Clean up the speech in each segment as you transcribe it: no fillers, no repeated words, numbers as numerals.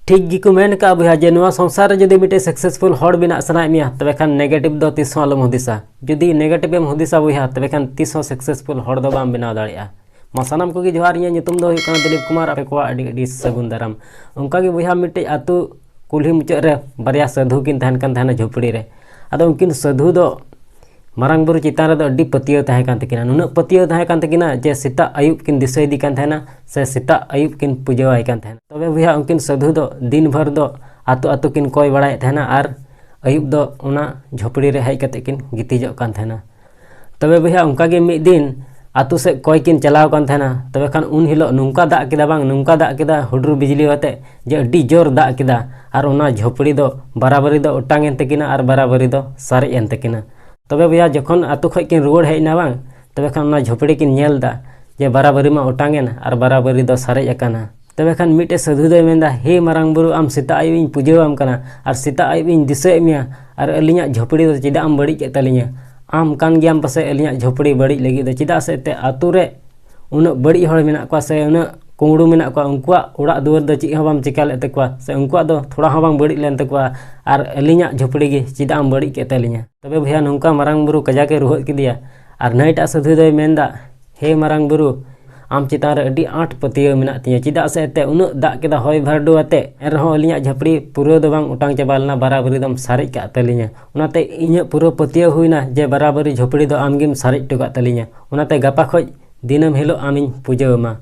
ठीक गी को मेन का बुया जे नोआ संसार रे जदि मिटे सक्सेसफुल हॉड बिना सनाय मिया तबे खान नेगेटिव दो तीस आलम हुदिसा जदि नेगेटिव एम हुदिसा बुया तबे खान तीस सक्सेसफुल हॉड दो बाम बिना दाड़िया मा सानाम को जोहार इया नितुम दो हुई दिलीप कुमार आपे को अडी सगुन दाराम उनका गे बुया मिटे आतु कुल्ही मुचाद रे बारिया साधु किन तहन कान तहन झोपड़ी रे आदो उनकिन साधु दो मारांग बुरु चितान रे अड्डी पतियो तहे कान तकिना नुना पतियो तहे कान तकिना जे सीता आयुब किन दिसै दी कान तहना से सीता आयुब किन पूजवाय कान तहना तबे बुया उनकिन साधु दो दिन भर दो आतु आतु किन कोय बड़ाय तहना आर आयुब दो उना झोपड़ी रे हेज कते किन गितिजो कान तहना तबे बुया उनका गे मिद दिन आतु से कोय किन चलाव कान तहना तबे खान उन हिलो नुंका दा किदा बांग नुंका दा किदा हुडुर बिजली होते जे अड्डी जोर दा किदा आर उना झोपड़ी दो बराबरी दो ओटांग एन तकिना आर बराबरी दो सारे एन तकिना तबे बुया जखन आतु खय किन रुवाड़ हेजना बांग तबे खान उना झोपड़ी किन नेल दा जे बराबरी मा ओटांगेन आर बराबरी दो सारे अकाना तबे खान मिटे साधु दो मेंदा हे मारांग बुरु आम सीता आयुब इन पूजवाम कना आर सीता आयुब इन दिसै मिया आर अलिया झोपड़ी दो चिदा आम बड़ी के तलिया आम कान गियाम पासे अलिया झोपड़ी बड़ी लगी दो चिदा से ते आतु रे उन बड़ी हड़ मेना को से उन कुंगड़ू मेना को उनकुआ उड़ा दुआर दो चिक हबाम चिका ले तकवा से उनकुआ दो थोड़ा हबाम बड़ी लेन तकवा आर अलिया झोपड़ी गे चिदा आम बड़ी के तलिया तबे भैया नौका मारांग बुरु कजा के रुहत किदिया आर नाइटा साधु दो मेंदा हे मारांग बुरु आम चितान रे अड्डी आठ पतियो मेना तिया चिदा से ते उन दा केदा होय भरडो आते एरहो अलिया झोपड़ी पुरो दो बांग उटांग चाबालना बराबरी दम सारे का तलिया उनाते इnya पुरो पतियो हुइना जे बराबरी झोपड़ी दो आमगिम सारे टोका तलिया उनाते गपा खoj दिनम हिलो आमिन पूजोमा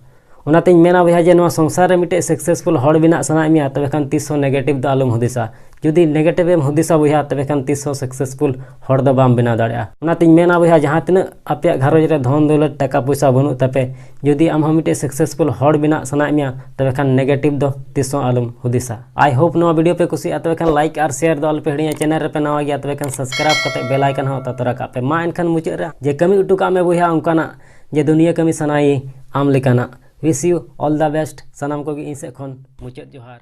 उनाते मेना भैया जे नोआ संसार रे मिटे सक्सेसफुल हॉड बिना सनाय मिया तबे खान 300 नेगेटिव दो आलम हुदिसा जुदी नेगेटिव एम हुदिसा भैया तबे खान 300 सक्सेसफुल हॉड दो बाम बिना दाड़िया उनाते मेना भैया जहां तिना आपे घरोज रे धन दौलत टाका पैसा बनु तपे जुदी आम मिटे सक्सेसफुल हॉड बिना सनाय मिया तबे खान नेगेटिव दो 300 आलम हुदिसा आई होप नोआ वीडियो पे कुसी तबे खान लाइक और शेयर दो अलपे हड़िया चैनल रे पे नवा गया तबे खान सब्सक्राइब कते बेल आइकन हो ततरा का पे मा एनखान मुचाद रे जे कमी उटू का में भैया उनकाना जे दुनिया कमी सनाई आम लेकाना wish you all the best सनाम को इन से खन मुचाद जोहार।